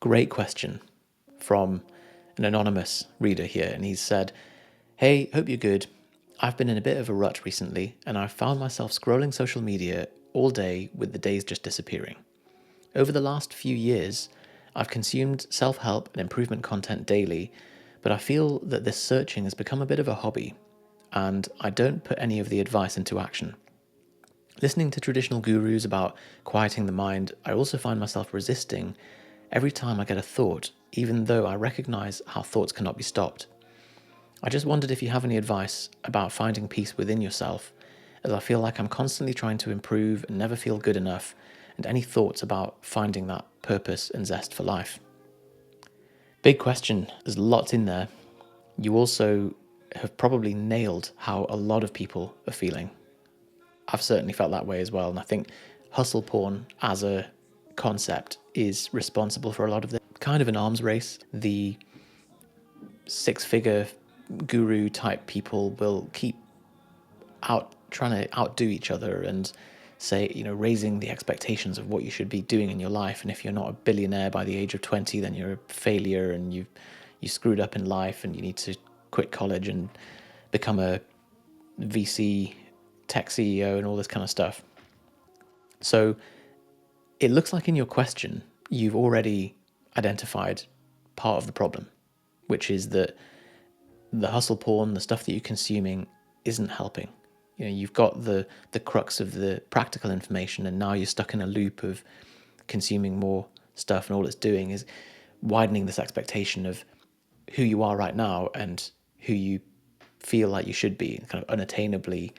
Great question from an anonymous reader here. And he said, "Hey, hope you're good. I've been in a bit of a rut recently, and I've found myself scrolling social media all day with the days just disappearing. Over the last few years, I've consumed self-help and improvement content daily, but I feel that this searching has become a bit of a hobby, and I don't put any of the advice into action. Listening to traditional gurus about quieting the mind, I also find myself resisting every time I get a thought, even though I recognize how thoughts cannot be stopped. I just wondered if you have any advice about finding peace within yourself, as I feel like I'm constantly trying to improve and never feel good enough, and any thoughts about finding that purpose and zest for life." Big question. There's lots in there. You also have probably nailed how a lot of people are feeling. I've certainly felt that way as well, and I think hustle porn as a concept is responsible for a lot of this. Kind of an arms race. The six-figure guru type people will keep trying to outdo each other and say, raising the expectations of what you should be doing in your life. And if you're not a billionaire by the age of 20, then you're a failure and you screwed up in life and you need to quit college and become a VC tech CEO and all this kind of stuff. So it looks like in your question, you've already identified part of the problem, which is that the hustle porn, the stuff that you're consuming, isn't helping. You've got the crux of the practical information, and now you're stuck in a loop of consuming more stuff, and all it's doing is widening this expectation of who you are right now and who you feel like you should be, kind of unattainably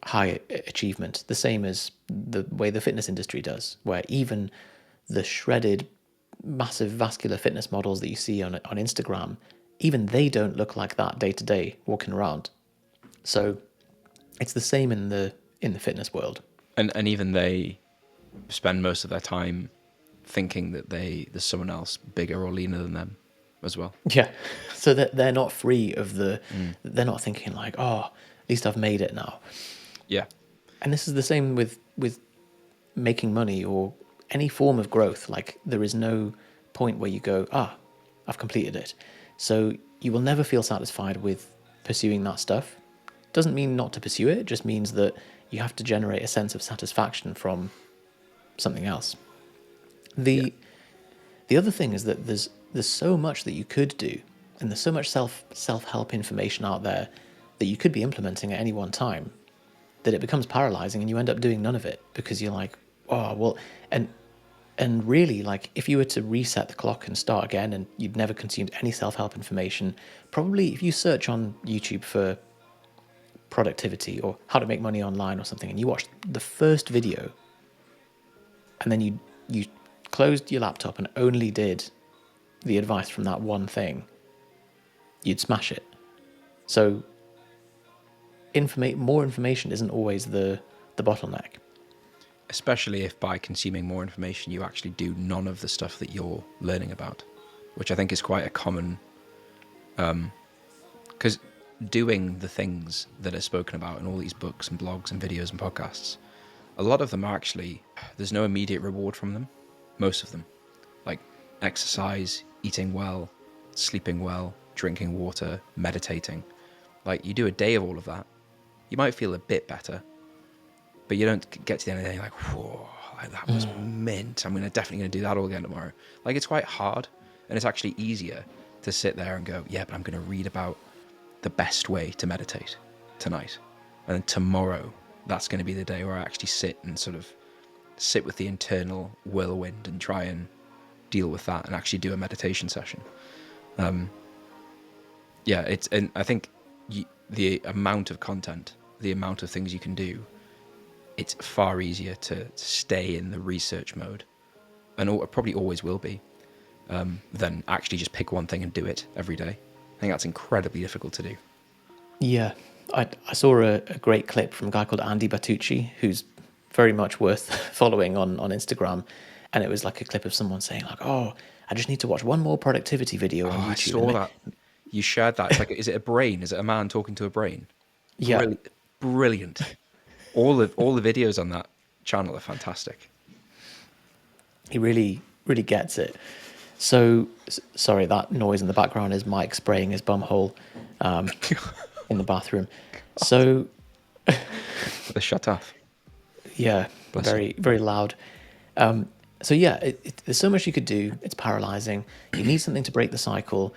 high achievement. The same as the way the fitness industry does, where even the shredded, massive vascular fitness models that you see on Instagram, even they don't look like that day to day walking around. So it's the same in the fitness world. And even they spend most of their time thinking that there's someone else bigger or leaner than them as well. Yeah. So they're not free of they're not thinking like, oh, at least I've made it now. Yeah. And this is the same with making money or any form of growth. Like, there is no point where you go, I've completed it. So you will never feel satisfied with pursuing that stuff. Doesn't mean not to pursue it. It just means that you have to generate a sense of satisfaction from something else. The other thing is that there's so much that you could do, and there's so much self-help information out there that you could be implementing at any one time, that it becomes paralyzing and you end up doing none of it because you're like, oh, well, and really, like, if you were to reset the clock and start again and you'd never consumed any self-help information, probably if you search on YouTube for productivity or how to make money online or something, and you watched the first video and then you closed your laptop and only did the advice from that one thing, you'd smash it. So more information isn't always the bottleneck. Especially if by consuming more information you actually do none of the stuff that you're learning about, which I think is quite a common, because doing the things that are spoken about in all these books and blogs and videos and podcasts, a lot of them are actually, there's no immediate reward from them. Most of them, like exercise, eating well, sleeping well, drinking water, meditating. Like, you do a day of all of that, you might feel a bit better, but you don't get to the end of the day like, whoa, like, that was mint. I'm definitely going to do that all again tomorrow. Like, it's quite hard, and it's actually easier to sit there and go, yeah, but I'm going to read about the best way to meditate tonight. And then tomorrow, that's going to be the day where I actually sit with the internal whirlwind and try and deal with that and actually do a meditation session. And I think the amount of content, the amount of things you can do, it's far easier to stay in the research mode, and probably always will be, than actually just pick one thing and do it every day. I think that's incredibly difficult to do. Yeah, I saw a great clip from a guy called Andy Battucci, who's very much worth following on Instagram. And it was like a clip of someone saying like, oh, I just need to watch one more productivity video on YouTube. I saw that. You shared that. It's like, is it a brain? Is it a man talking to a brain? Yeah. Brilliant. All the videos on that channel are fantastic. He really really gets it. So, sorry, that noise in the background is Mike spraying his bum hole in the bathroom. So, The shut off. yeah, Bless you. very, very loud. So yeah, there's so much you could do. It's paralyzing. You need something to break the cycle.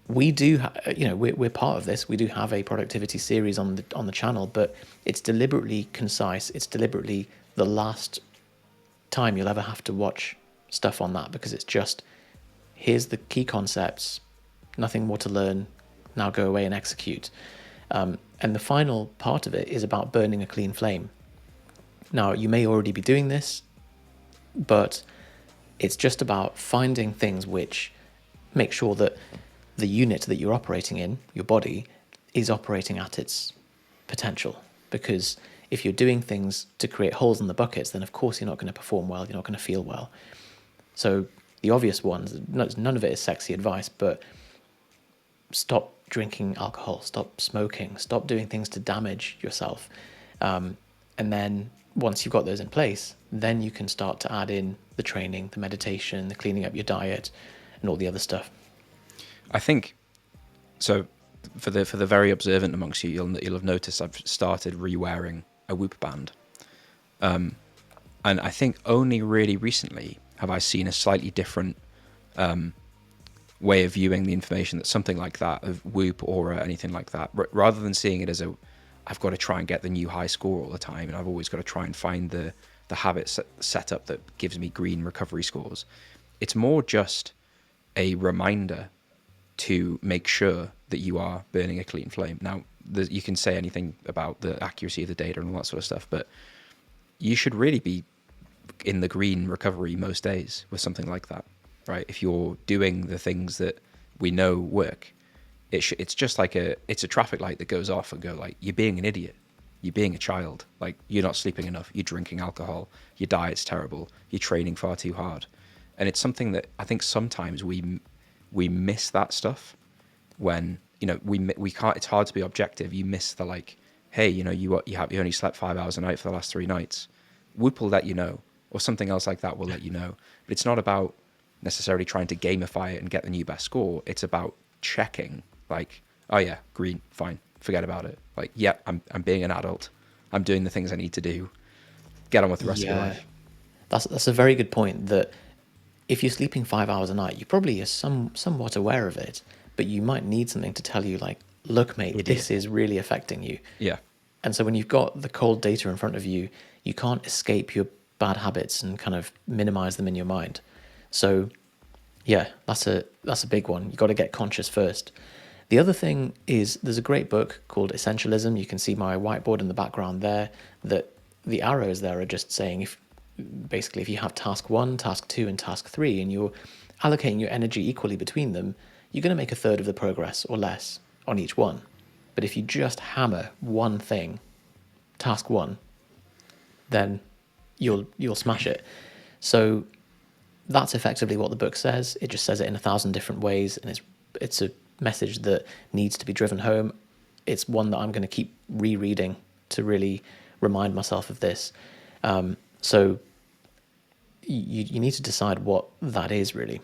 We do, we're part of this. We do have a productivity series on the channel, but it's deliberately concise. It's deliberately the last time you'll ever have to watch stuff on that, because it's just, here's the key concepts, nothing more to learn. Now go away and execute. And the final part of it is about burning a clean flame. Now, you may already be doing this, but it's just about finding things which make sure that the unit that you're operating in, your body, is operating at its potential. Because if you're doing things to create holes in the buckets, then of course you're not going to perform well, you're not going to feel well. So the obvious ones, none of it is sexy advice, but stop drinking alcohol, stop smoking, stop doing things to damage yourself. And then once you've got those in place, then you can start to add in the training, the meditation, the cleaning up your diet, and all the other stuff. I think so. For the very observant amongst you, you'll have noticed I've started re-wearing a Whoop band, and I think only really recently have I seen a slightly different way of viewing the information that something like that, of Whoop, Aura, anything like that, rather than seeing it as I've got to try and get the new high score all the time, and I've always got to try and find the habit setup that gives me green recovery scores. It's more just a reminder to make sure that you are burning a clean flame. Now, you can say anything about the accuracy of the data and all that sort of stuff, but you should really be in the green recovery most days with something like that, right? If you're doing the things that we know work, it's just like it's a traffic light that goes off and go like, you're being an idiot, you're being a child, like you're not sleeping enough, you're drinking alcohol, your diet's terrible, you're training far too hard. And it's something that I think sometimes we miss that stuff when, we can't, it's hard to be objective. You miss the like, hey, you only slept 5 hours a night for the last 3 nights. Whoop will let you know, or something else like that will let you know. But it's not about necessarily trying to gamify it and get the new best score. It's about checking, like, oh yeah, green, fine, forget about it. Like, yeah, I'm being an adult. I'm doing the things I need to do. Get on with the rest of your life. That's a very good point, that if you're sleeping 5 hours a night, you probably are somewhat aware of it, but you might need something to tell you, like, look, mate, Idiot. this is really affecting you. Yeah. And so when you've got the cold data in front of you, you can't escape your bad habits and kind of minimize them in your mind. So yeah, that's a big one. You got to get conscious first. The other thing is, there's a great book called Essentialism. You can see my whiteboard in the background there, that the arrows there are just saying, if you have task 1, task 2, and task 3, and you're allocating your energy equally between them, you're going to make a third of the progress or less on each one. But if you just hammer one thing, task 1, then you'll smash it. So that's effectively what the book says. It just says it in 1,000 different ways, and it's a message that needs to be driven home. It's one that I'm going to keep rereading to really remind myself of this. So you need to decide what that is, really.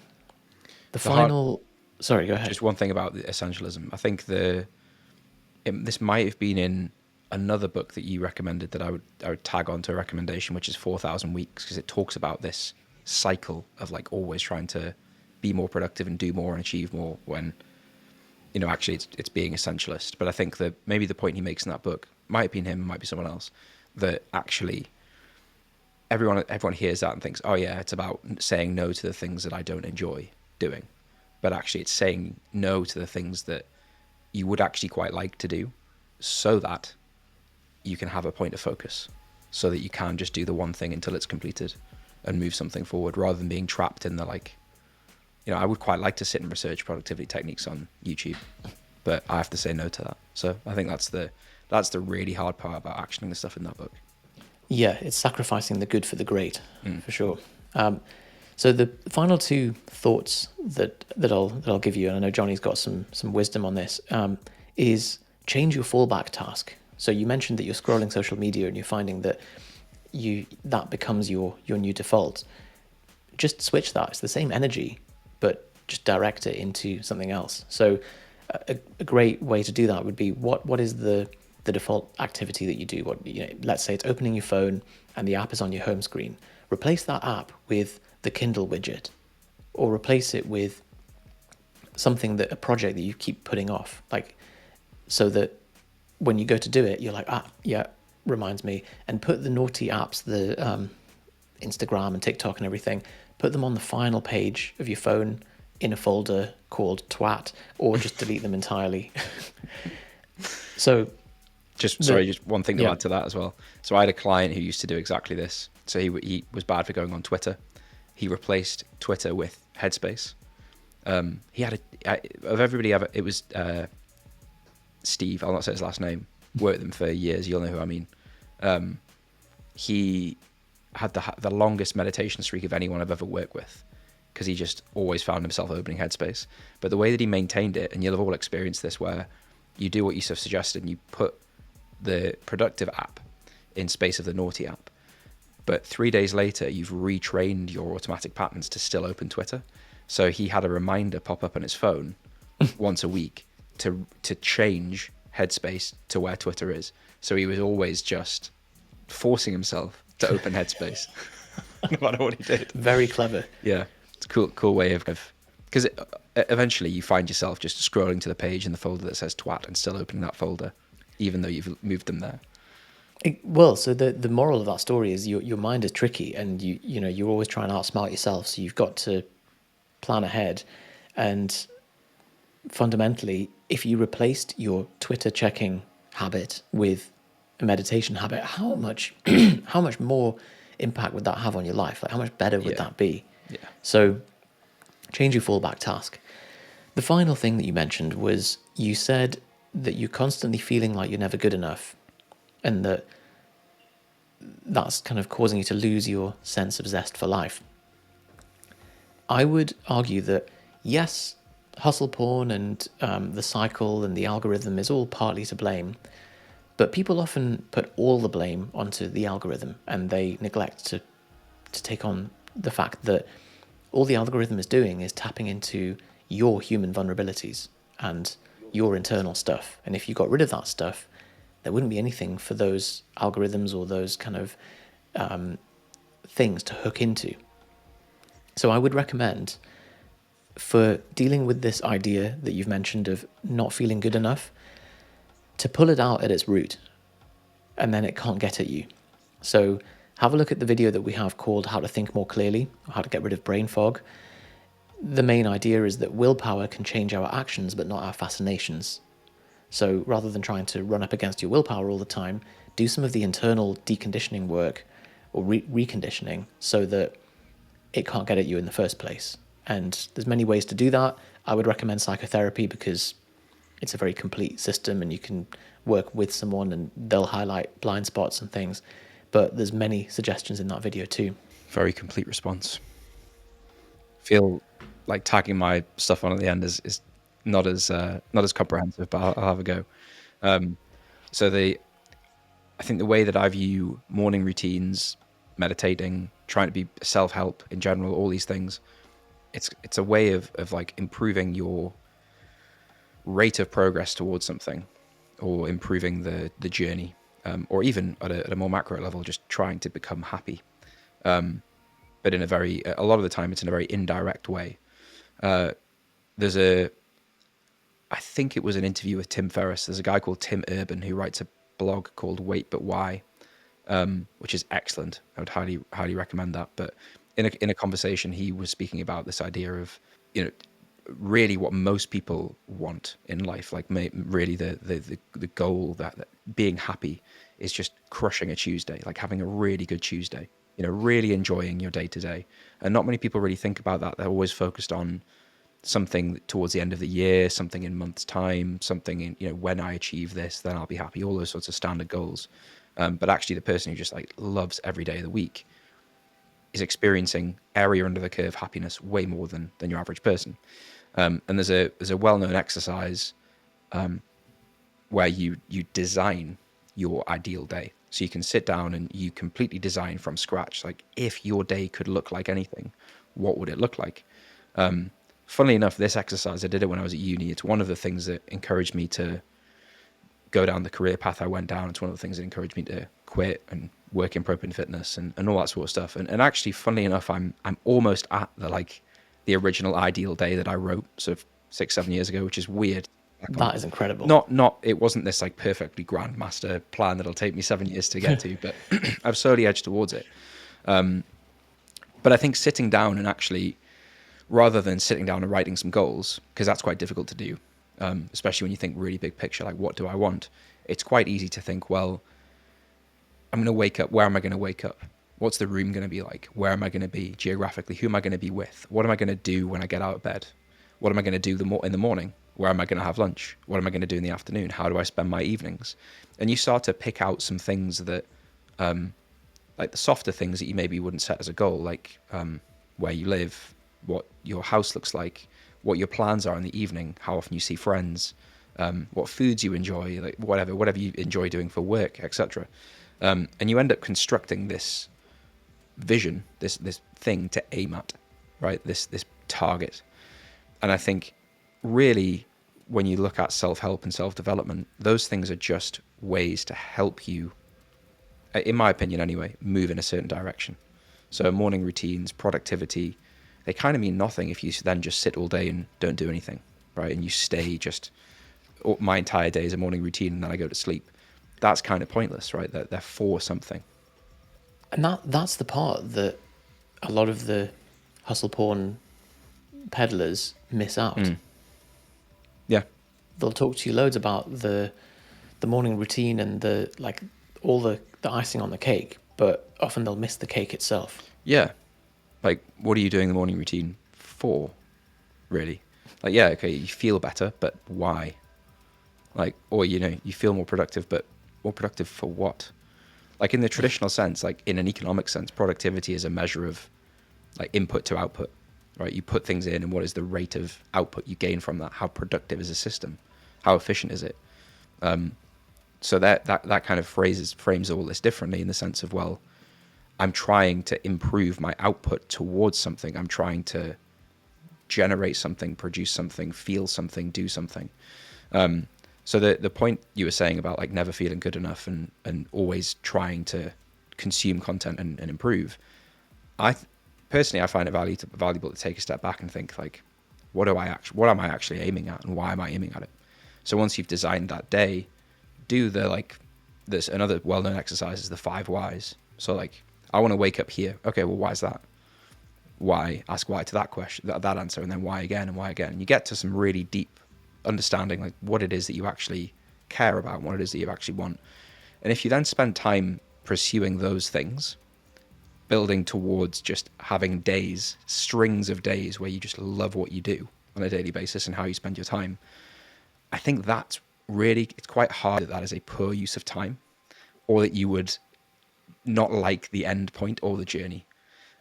Sorry, go ahead. Just one thing about the essentialism. I think this might have been in another book that you recommended that I would tag onto a recommendation, which is 4,000 Weeks, because it talks about this cycle of like always trying to be more productive and do more and achieve more, when actually it's being essentialist. But I think that maybe the point he makes in that book, might have been him, might be someone else, that actually everyone hears that and thinks, oh yeah, it's about saying no to the things that I don't enjoy doing. But actually it's saying no to the things that you would actually quite like to do, so that you can have a point of focus, so that you can just do the one thing until it's completed and move something forward, rather than being trapped in the like, I would quite like to sit and research productivity techniques on YouTube, but I have to say no to that. So I think that's the really hard part about actioning the stuff in that book. Yeah, it's sacrificing the good for the great, for sure. So the final 2 thoughts that I'll give you, and I know Johnny's got some wisdom on this, is change your fallback task. So you mentioned that you're scrolling social media and you're finding that that becomes your new default. just switch that. It's the same energy, but just direct it into something else. So a great way to do that would be what is the default activity that you do? What, you know, let's say it's opening your phone and the app is on your home screen. Replace that app with the Kindle widget, or replace it with something, that a project that you keep putting off, like, so that when you go to do it, you're like, yeah, reminds me. And put the naughty apps, the Instagram and TikTok and everything, put them on the final page of your phone in a folder called twat, or just delete them entirely. So Just one thing to yeah. add to that as well. So I had a client who used to do exactly this. So he was bad for going on Twitter. He replaced Twitter with Headspace. He had of everybody ever, it was Steve, I'll not say his last name, worked with them for years, you'll know who I mean. He had the longest meditation streak of anyone I've ever worked with, because he just always found himself opening Headspace. But the way that he maintained it, and you'll have all experienced this, where you do what you sort of suggested and you put the productive app in space of the naughty app, but 3 days later you've retrained your automatic patterns to still open Twitter. So he had a reminder pop up on his phone once a week to change Headspace to where Twitter is. So he was always just forcing himself to open Headspace no matter what he did. Very clever. Yeah, it's a cool way of, because eventually you find yourself just scrolling to the page in the folder that says twat and still opening that folder, even though you've moved them there. Well, so the moral of that story is your mind is tricky, and you know, you're always trying to outsmart yourself. So you've got to plan ahead. And fundamentally, if you replaced your Twitter checking habit with a meditation habit, how much how much more impact would that have on your life? Like, how much better would that be? Yeah. So change your fallback task. The final thing that you mentioned was, you said that you're constantly feeling like you're never good enough, and that's kind of causing you to lose your sense of zest for life. I would argue that, yes, hustle porn and the cycle and the algorithm is all partly to blame, but people often put all the blame onto the algorithm, and they neglect to take on the fact that all the algorithm is doing is tapping into your human vulnerabilities and your internal stuff. And if you got rid of that stuff, there wouldn't be anything for those algorithms or those kind of things to hook into. So I would recommend, for dealing with this idea that you've mentioned of not feeling good enough, to pull it out at its root, and then it can't get at you. So have a look at the video that we have called How to Think More Clearly, or How to Get Rid of Brain Fog. The main idea is that willpower can change our actions, but not our fascinations. So rather than trying to run up against your willpower all the time, do some of the internal deconditioning work, or reconditioning, so that it can't get at you in the first place. And there's many ways to do that. I would recommend psychotherapy, because it's a very complete system, and you can work with someone and they'll highlight blind spots and things. But there's many suggestions in that video too. Very complete response. Feel like tagging my stuff on at the end is not as comprehensive, but I'll have a go. So I think the way that I view morning routines, meditating, trying to be self-help in general, all these things, it's a way of like improving your rate of progress towards something, or improving the journey, or even at a more macro level, just trying to become happy. But in a lot of the time, it's in a very indirect way. There's I think it was an interview with Tim Ferriss. There's a guy called Tim Urban who writes a blog called Wait But Why, which is excellent. I would highly recommend that. But in a conversation, he was speaking about this idea of, really what most people want in life, like really the goal that being happy is just crushing a Tuesday, like having a really good Tuesday, really enjoying your day to day. And not many people really think about that. They're always focused on something towards the end of the year, something in months time, something in, when I achieve this, then I'll be happy, all those sorts of standard goals. But actually the person who just like loves every day of the week is experiencing area under the curve happiness way more than your average person. And there's a well-known exercise where you design your ideal day. So you can sit down and you completely design from scratch. Like, if your day could look like anything, what would it look like? Funnily enough, this exercise, I did it when I was at uni. It's one of the things that encouraged me to go down the career path I went down. It's one of the things that encouraged me to quit and work in prop and fitness and all that sort of stuff. And actually, funnily enough, I'm almost at the original ideal day that I wrote sort of 6-7 years ago, which is weird. That is incredible. Not it wasn't this like perfectly grandmaster plan that'll take me 7 years to get to, but I've slowly edged towards it. But I think sitting down and actually, rather than sitting down and writing some goals, because that's quite difficult to do, especially when you think really big picture, like what do I want? It's quite easy to think, well, I'm going to wake up. Where am I going to wake up? What's the room going to be like? Where am I going to be geographically? Who am I going to be with? What am I going to do when I get out of bed? What am I going to do in the morning? Where am I going to have lunch? What am I going to do in the afternoon? How do I spend my evenings? And you start to pick out some things that, like the softer things that you maybe wouldn't set as a goal, like where you live, what your house looks like, what your plans are in the evening, how often you see friends, what foods you enjoy, like whatever you enjoy doing for work, etc. And you end up constructing this vision, this thing to aim at, right? This target. And I think really when you look at self-help and self-development, those things are just ways to help you, in my opinion anyway, move in a certain direction. So morning routines, productivity, they kind of mean nothing if you then just sit all day and don't do anything, right? And you stay just, my entire day is a morning routine and then I go to sleep. That's kind of pointless, right? They're for something. And that's the part that a lot of the hustle porn peddlers miss out. Yeah. They'll talk to you loads about the morning routine and all the icing on the cake, but often they'll miss the cake itself. Yeah. Like, what are you doing the morning routine for, really? Like, yeah, okay, you feel better, but why? Like, or, you feel more productive, but more productive for what? Like, in the traditional sense, like in an economic sense, productivity is a measure of like input to output, right? You put things in and what is the rate of output you gain from that? How productive is a system? How efficient is it? So that kind of frames all this differently in the sense of, well, I'm trying to improve my output towards something. I'm trying to generate something, produce something, feel something, do something. So the point you were saying about like never feeling good enough and always trying to consume content and improve, personally I find it valuable to take a step back and think like, what am I actually aiming at and why am I aiming at it? So once you've designed that day, do there's another well-known exercise is the 5 whys. So like, I want to wake up here. Okay, well, why is that? Why? Ask why to that question, that answer, and then why again and why again. And you get to some really deep understanding, like what it is that you actually care about, what it is that you actually want. And if you then spend time pursuing those things, building towards just having days, strings of days where you just love what you do on a daily basis and how you spend your time, I think that's really, it's quite hard that is a poor use of time, or that you would not like the end point or the journey.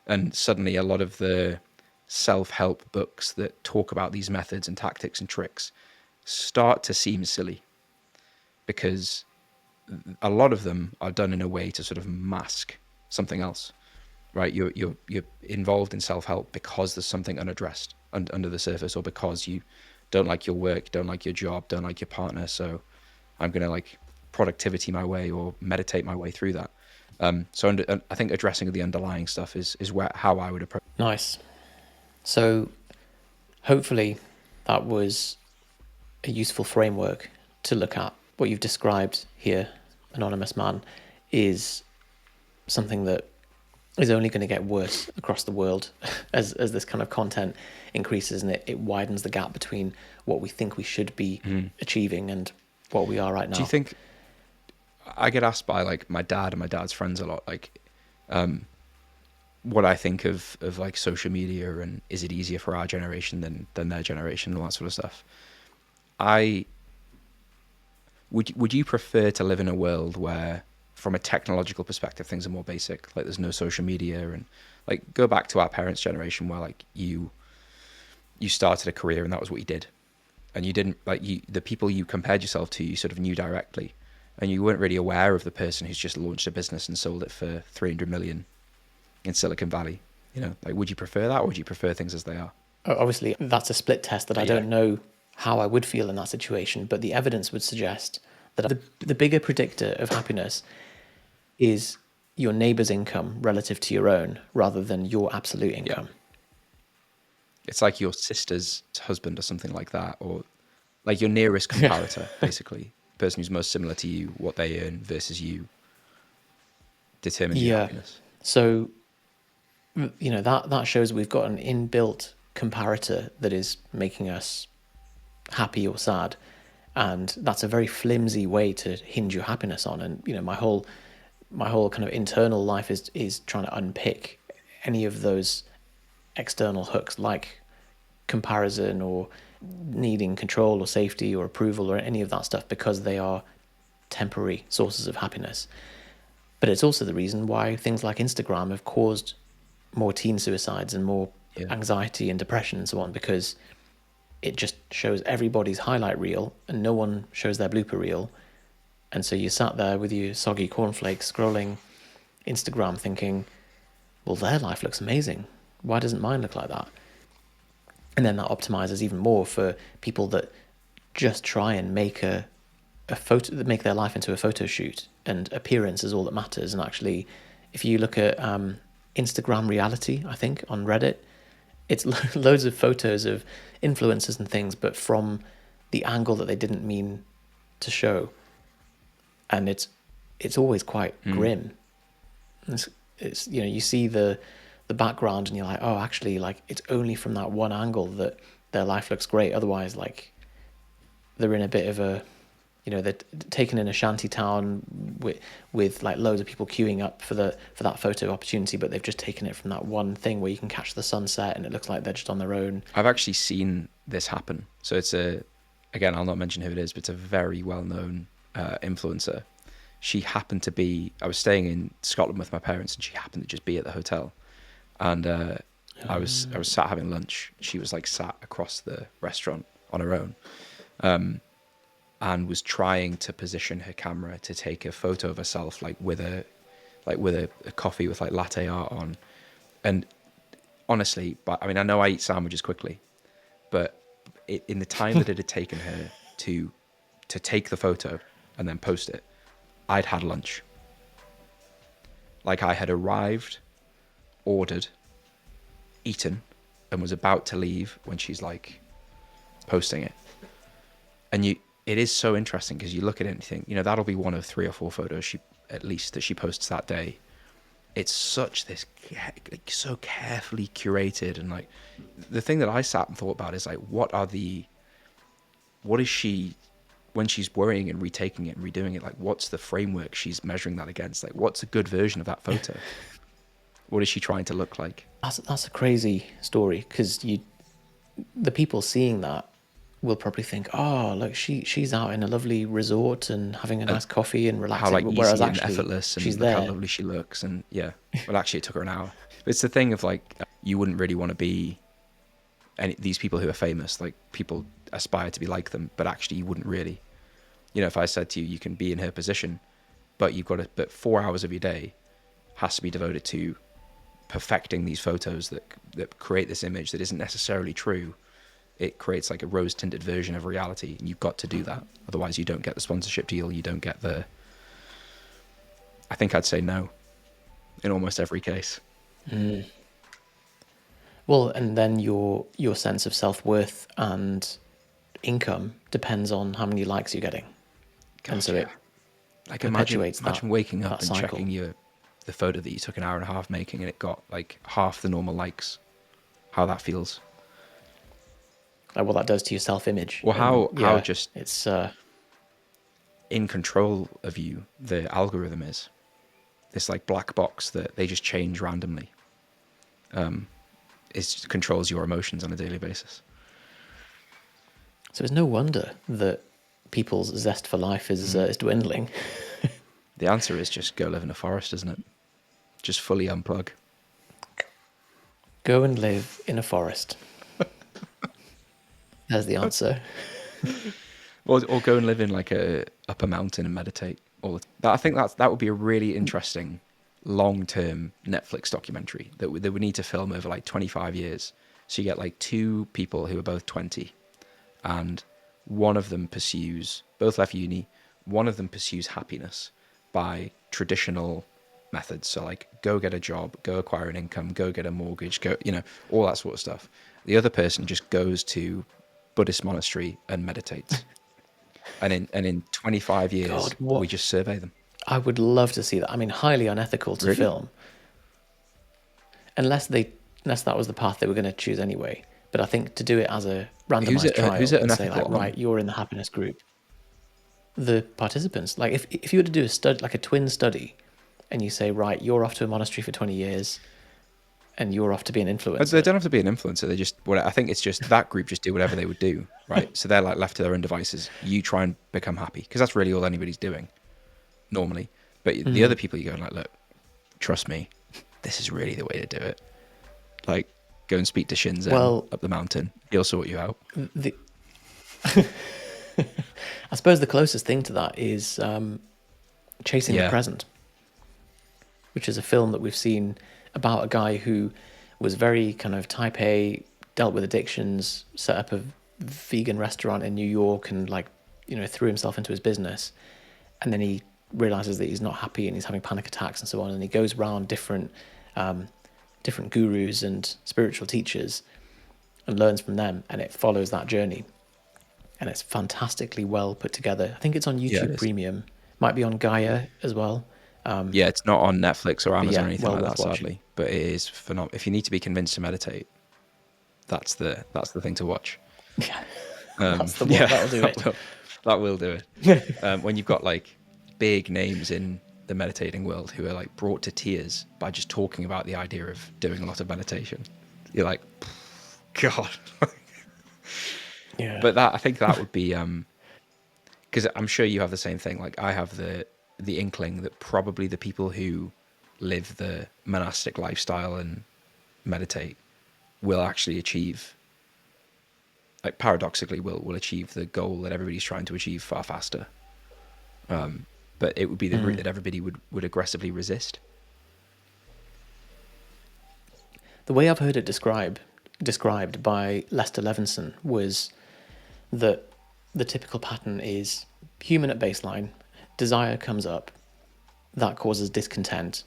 And suddenly a lot of the self-help books that talk about these methods and tactics and tricks start to seem silly, because a lot of them are done in a way to sort of mask something else, right? You're involved in self-help because there's something unaddressed under the surface, or because you don't like your work, don't like your job, don't like your partner, so I'm going to like productivity my way or meditate my way through that. So I think addressing the underlying stuff is how I would approach. Nice. So hopefully that was a useful framework to look at. What you've described here, Anonymous Man, is something that is only going to get worse across the world as this kind of content increases, and it widens the gap between what we think we should be achieving and what we are right now. Do you think, I get asked by like my dad and my dad's friends a lot, like what I think of like social media and is it easier for our generation than their generation and all that sort of stuff. Would you prefer to live in a world where, from a technological perspective, things are more basic, like there's no social media, and like go back to our parents' generation where like you started a career and that was what you did, and you didn't like the people you compared yourself to, you sort of knew directly, and you weren't really aware of the person who's just launched a business and sold it for 300 million in Silicon Valley. You know, like, would you prefer that, or would you prefer things as they are? Obviously, that's a split test that I Yeah. don't know how I would feel in that situation, but the evidence would suggest that the bigger predictor of happiness is your neighbor's income relative to your own rather than your absolute income. It's like your sister's husband or something like that, or like your nearest comparator, basically. Person who's most similar to you, what they earn versus you determines your Yeah. happiness. So, that shows we've got an inbuilt comparator that is making us happy or sad. And that's a very flimsy way to hinge your happiness on. And, my whole kind of internal life is trying to unpick any of those external hooks like comparison or needing control or safety or approval or any of that stuff, because they are temporary sources of happiness. But it's also the reason why things like Instagram have caused more teen suicides and more anxiety and depression and so on, because it just shows everybody's highlight reel and no one shows their blooper reel. And so you sat there with your soggy cornflakes scrolling Instagram thinking, well, their life looks amazing. Why doesn't mine look like that? And then that optimizes even more for people that just try and make a photo, that make their life into a photo shoot, and appearance is all that matters. And actually, if you look at Instagram reality, I think on Reddit, it's loads of photos of influencers and things, but from the angle that they didn't mean to show. And it's always quite grim. It's you see the background and you're like, oh, actually, like, it's only from that one angle that their life looks great. Otherwise, like, they're in a bit of a, they're taken in a shanty town with like loads of people queuing up for that photo opportunity, but they've just taken it from that one thing where you can catch the sunset and it looks like they're just on their own. I've actually seen this happen. So it's again, I'll not mention who it is, but it's a very well-known influencer. She happened to be, I was staying in Scotland with my parents, and she happened to just be at the hotel. And I was sat having lunch. She was like sat across the restaurant on her own, and was trying to position her camera to take a photo of herself, like with a coffee with like latte art on. And honestly, but I mean, I know I eat sandwiches quickly, but in the time that it had taken her to take the photo and then post it, I'd had lunch. Like, I had arrived, ordered, eaten, and was about to leave when she's like posting it. And it is so interesting because you look at it and you think, that'll be one of 3 or 4 photos at least that she posts that day. It's such this, like, so carefully curated. And like, the thing that I sat and thought about is like, what is she, when she's worrying and retaking it and redoing it, like, what's the framework she's measuring that against? Like, what's a good version of that photo? What is she trying to look like? That's a crazy story, because the people seeing that will probably think, oh, look, she's out in a lovely resort and having a nice coffee and relaxing. How like whereas easy and actually, effortless, and she's look how there. lovely she looks. And yeah, well, actually, it took her an hour. But it's the thing of like, you wouldn't really want to be these people who are famous. Like, people aspire to be like them, but actually, you wouldn't really. If I said to you, you can be in her position, but but 4 hours of your day has to be devoted to perfecting these photos that create this image that isn't necessarily true. It creates like a rose-tinted version of reality, and you've got to do that. Otherwise, you don't get the sponsorship deal. You don't get I think I'd say no in almost every case. Well, and then your sense of self-worth and income depends on how many likes you're getting. God, and so yeah. it Like, perpetuates imagine that, waking up that and cycle. checking the photo that you took an hour and a half making, and it got like half the normal likes. How that feels. Like what that does to your self-image. Well, And how just it's in control of you the algorithm is. This like black box that they just change randomly. It controls your emotions on a daily basis. so it's no wonder that people's zest for life is dwindling. The answer is just go live in a forest, isn't it? Just fully unplug. Go and live in a forest. There's the answer. Or go and live in like up a mountain and meditate. I think that would be a really interesting long-term Netflix documentary that they would need to film over like 25 years. So you get like two people who are both 20, and one of them pursues, both left uni, one of them pursues happiness by traditional methods. So like go get a job, go acquire an income, go get a mortgage, go, all that sort of stuff. The other person just goes to Buddhist monastery and meditates. And in 25 years, God, what we just survey them. I would love to see that. I mean, highly unethical to Really? film, unless that was the path they were going to choose anyway. But I think to do it as a randomized Who's trial it and say unethical like, on? right, you're in the happiness group. The participants, like if you were to do a study, like a twin study, and you say, right, you're off to a monastery for 20 years, and you're off to be an They influencer. don't have to be an influencer. They just, I think it's just that group just do whatever they would do, right? So they're like left to their own devices. You try and become happy, because that's really all anybody's doing normally. But the other people, you go like, look, trust me, this is really the way to do it. Like, go and speak to Shinzen Well, up the mountain. He'll sort you out. the I suppose the closest thing to that is Chasing the Yeah. Present, which is a film that we've seen about a guy who was very kind of type A, dealt with addictions, set up a vegan restaurant in New York, and threw himself into his business. And then he realizes that he's not happy and he's having panic attacks and so on. And he goes around different gurus and spiritual teachers and learns from them. And it follows that journey. And it's fantastically well put together. I think it's on Yeah, it YouTube is. Premium. Might be on Gaia as well. Yeah, it's not on Netflix or Amazon yeah, or anything well like worth that, watching. sadly. But it is phenomenal. If you need to be convinced to meditate, that's the thing to watch. Yeah, that's the one. That'll do it. That will do it. When you've got like big names in the meditating world who are like brought to tears by just talking about the idea of doing a lot of meditation, you're like, God. Yeah. But I think that would be because I'm sure you have the same thing. Like I have the inkling that probably the people who live the monastic lifestyle and meditate will actually achieve, like paradoxically, will achieve the goal that everybody's trying to achieve far faster. But it would be the route that everybody would aggressively resist. The way I've heard it described by Lester Levinson was that the typical pattern is human at baseline, desire comes up, that causes discontent.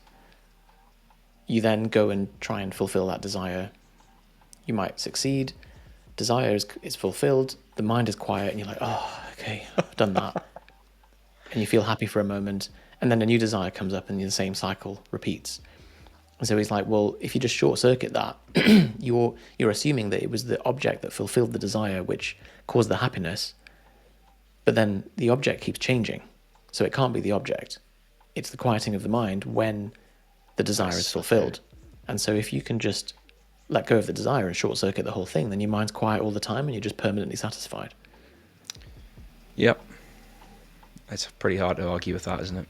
You then go and try and fulfill that desire. You might succeed. Desire is fulfilled. The mind is quiet, and you're like, oh, okay, I've done that. And you feel happy for a moment, and then a new desire comes up, and the same cycle repeats. And so he's like, well, if you just short circuit that, you're assuming that it was the object that fulfilled the desire which caused the happiness, but then the object keeps changing, so it can't be the object. It's the quieting of the mind when the desire is fulfilled. And so if you can just let go of the desire and short circuit the whole thing, then your mind's quiet all the time and you're just permanently satisfied. Yep. It's pretty hard to argue with that, isn't it?